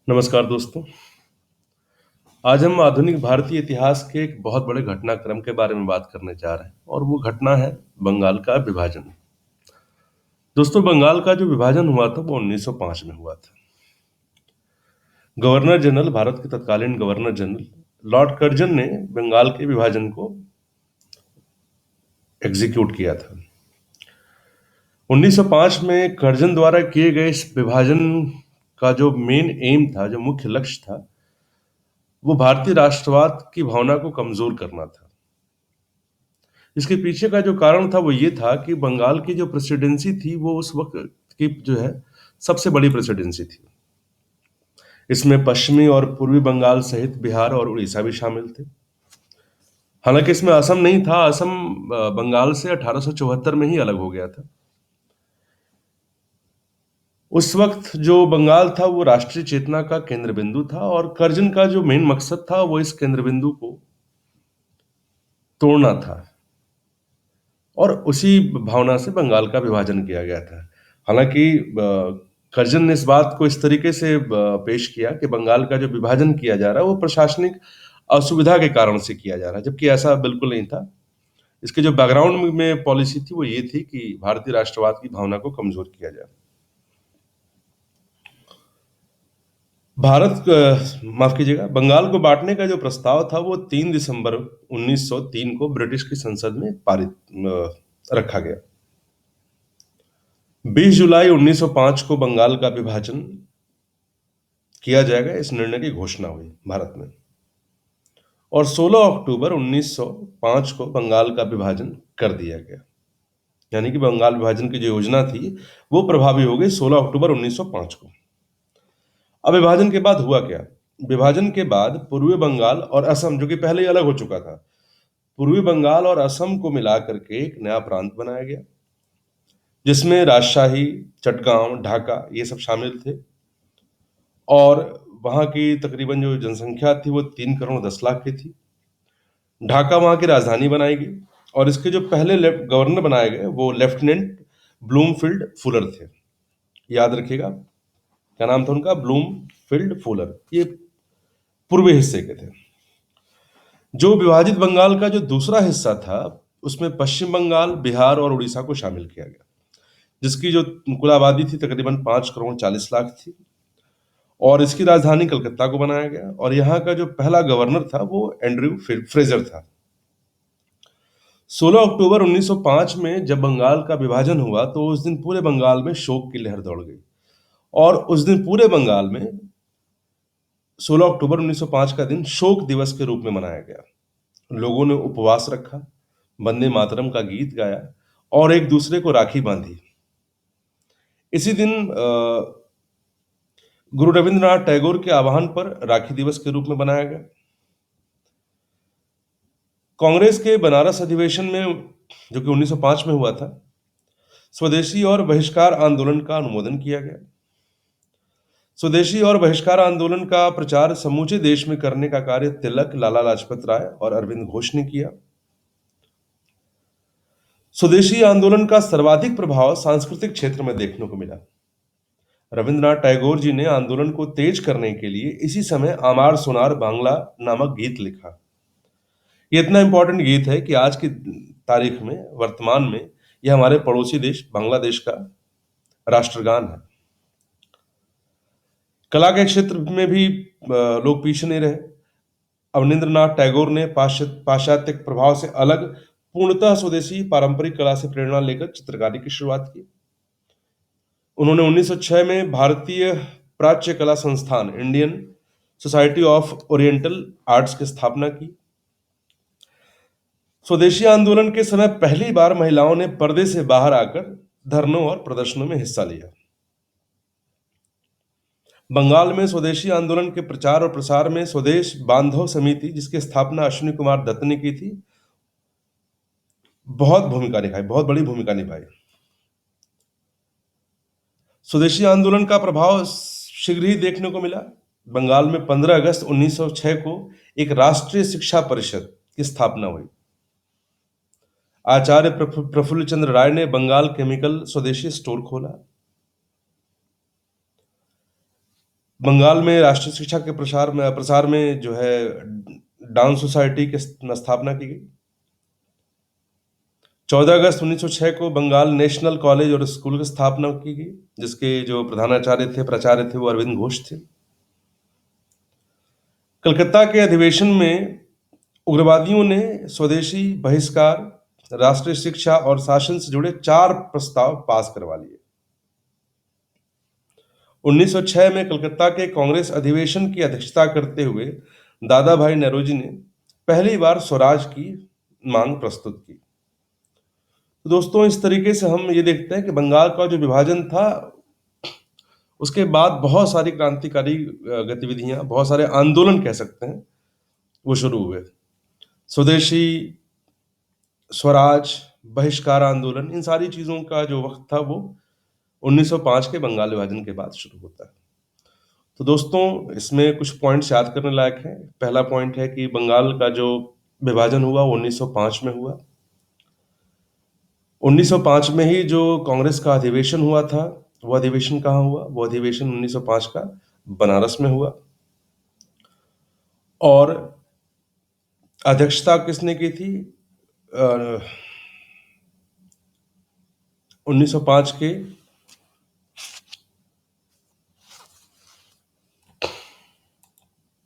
नमस्कार दोस्तों। आज हम आधुनिक भारतीय इतिहास के एक बहुत बड़े घटनाक्रम के बारे में बात करने जा रहे हैं और वो घटना है बंगाल का विभाजन। दोस्तों, बंगाल का जो विभाजन हुआ था वो 1905 में हुआ था। गवर्नर जनरल, भारत के तत्कालीन गवर्नर जनरल लॉर्ड कर्जन ने बंगाल के विभाजन को एग्जीक्यूट किया था। 1905 में कर्जन द्वारा किए गए इस विभाजन का जो मेन एम था, जो मुख्य लक्ष्य था, वो भारतीय राष्ट्रवाद की भावना को कमजोर करना था। इसके पीछे का जो कारण था वो ये था कि बंगाल की जो प्रेसिडेंसी थी वो उस वक्त की जो है सबसे बड़ी प्रेसिडेंसी थी। इसमें पश्चिमी और पूर्वी बंगाल सहित बिहार और उड़ीसा भी शामिल थे। हालांकि इसमें असम नहीं था। असम बंगाल से 1874 में ही अलग हो गया था। उस वक्त जो बंगाल था वो राष्ट्रीय चेतना का केंद्र बिंदु था और कर्जन का जो मेन मकसद था वो इस केंद्र बिंदु को तोड़ना था और उसी भावना से बंगाल का विभाजन किया गया था। हालांकि कर्जन ने इस बात को इस तरीके से पेश किया कि बंगाल का जो विभाजन किया जा रहा है वो प्रशासनिक असुविधा के कारण से किया जा रहा है, जबकि ऐसा बिल्कुल नहीं था। इसके जो बैकग्राउंड में पॉलिसी थी वो ये थी कि भारतीय राष्ट्रवाद की भावना को कमजोर किया जाए। माफ कीजिएगा, बंगाल को बांटने का जो प्रस्ताव था वो 3 दिसंबर 1903 को ब्रिटिश की संसद में पारित रखा गया। 20 जुलाई 1905 को बंगाल का विभाजन किया जाएगा, इस निर्णय की घोषणा हुई भारत में। और 16 अक्टूबर 1905 को बंगाल का विभाजन कर दिया गया। यानी कि बंगाल विभाजन की जो योजना थी वो प्रभावी हो गई 16 अक्टूबर 1905 को। अब विभाजन के बाद हुआ क्या? विभाजन के बाद पूर्वी बंगाल और असम, जो कि पहले ही अलग हो चुका था, पूर्वी बंगाल और असम को मिलाकर के एक नया प्रांत बनाया गया, जिसमें राजशाही, चटगांव, ढाका ये सब शामिल थे। और वहां की तकरीबन जो जनसंख्या थी वो 3 करोड़ 10 लाख की थी। ढाका वहां की राजधानी बनाई गई और इसके जो पहले गवर्नर बनाए गए वो लेफ्टिनेंट ब्लूमफील्ड फुलर थे। याद रखिएगा, क्या नाम था उनका? Bloomfield Fuller. ये पूर्वी हिस्से के थे। जो विभाजित बंगाल का जो दूसरा हिस्सा था उसमें पश्चिम बंगाल, बिहार और उड़ीसा को शामिल किया गया, जिसकी जो कुल आबादी थी तकरीबन 5 करोड़ 40 लाख थी। और इसकी राजधानी कलकत्ता को बनाया गया और यहाँ का जो पहला गवर्नर था वो एंड्रयू फ्रेजर था। 16 अक्टूबर 1905 में जब बंगाल का विभाजन हुआ तो उस दिन पूरे बंगाल में शोक की लहर दौड़ गई और उस दिन पूरे बंगाल में 16 अक्टूबर 1905 का दिन शोक दिवस के रूप में मनाया गया। लोगों ने उपवास रखा, वंदे मातरम का गीत गाया और एक दूसरे को राखी बांधी। इसी दिन गुरु रविंद्रनाथ टैगोर के आह्वान पर राखी दिवस के रूप में बनाया गया। कांग्रेस के बनारस अधिवेशन में, जो कि 1905 में हुआ था, स्वदेशी और बहिष्कार आंदोलन का अनुमोदन किया गया। स्वदेशी और बहिष्कार आंदोलन का प्रचार समूचे देश में करने का कार्य तिलक, लाला लाजपत राय और अरविंद घोष ने किया। स्वदेशी आंदोलन का सर्वाधिक प्रभाव सांस्कृतिक क्षेत्र में देखने को मिला। रविंद्रनाथ टैगोर जी ने आंदोलन को तेज करने के लिए इसी समय आमार सोनार बांग्ला नामक गीत लिखा। ये इतना इंपॉर्टेंट गीत है कि आज की तारीख में, वर्तमान में, यह हमारे पड़ोसी देश बांग्लादेश का राष्ट्रगान है। कला के क्षेत्र में भी लोग पीछे नहीं रहे। अवनींद्रनाथ टैगोर ने पाश्चात्य प्रभाव से अलग पूर्णतः स्वदेशी पारंपरिक कला से प्रेरणा लेकर चित्रकारी की शुरुआत की। उन्होंने 1906 में भारतीय प्राच्य कला संस्थान, Indian society of oriental arts की स्थापना की। स्वदेशी आंदोलन के समय पहली बार महिलाओं ने पर्दे से बाहर आकर धरनों और प्रदर्शनों में हिस्सा लिया। बंगाल में स्वदेशी आंदोलन के प्रचार और प्रसार में स्वदेश बांधव समिति, जिसकी स्थापना अश्विनी कुमार दत्त ने की थी, बहुत बड़ी भूमिका निभाई। स्वदेशी आंदोलन का प्रभाव शीघ्र ही देखने को मिला। बंगाल में 15 अगस्त 1906 को एक राष्ट्रीय शिक्षा परिषद की स्थापना हुई। आचार्य प्रफुल्ल चंद्र राय ने बंगाल केमिकल स्वदेशी स्टोर खोला। बंगाल में राष्ट्रीय शिक्षा के प्रसार में जो है डांस सोसाइटी की स्थापना की गई। 14 अगस्त 1906 को बंगाल नेशनल कॉलेज और स्कूल की स्थापना की गई, जिसके जो प्राचार्य थे वो अरविंद घोष थे। कलकत्ता के अधिवेशन में उग्रवादियों ने स्वदेशी बहिष्कार, राष्ट्रीय शिक्षा और शासन से जुड़े 4 प्रस्ताव पास करवा लिए। 1906 में कलकत्ता के कांग्रेस अधिवेशन की अध्यक्षता करते हुए दादा भाई नौरोजी ने पहली बार स्वराज की मांग प्रस्तुत की। तो दोस्तों, इस तरीके से हम ये देखते हैं कि बंगाल का जो विभाजन था, उसके बाद बहुत सारी क्रांतिकारी गतिविधियां, बहुत सारे आंदोलन कह सकते हैं, वो शुरू हुए। स्वदेशी, स्वराज, बहिष्कार आंदोलन, इन सारी चीजों का जो वक्त था वो 1905 के बंगाल विभाजन के बाद शुरू होता है। तो दोस्तों, इसमें कुछ पॉइंट्स याद करने लायक हैं। पहला पॉइंट है कि बंगाल का जो विभाजन हुआ वो 1905 में हुआ। 1905 में ही जो कांग्रेस का अधिवेशन हुआ था, वो अधिवेशन कहाँ हुआ? वो अधिवेशन 1905 का बनारस में हुआ। और अध्यक्षता किसने की थी? 1905 के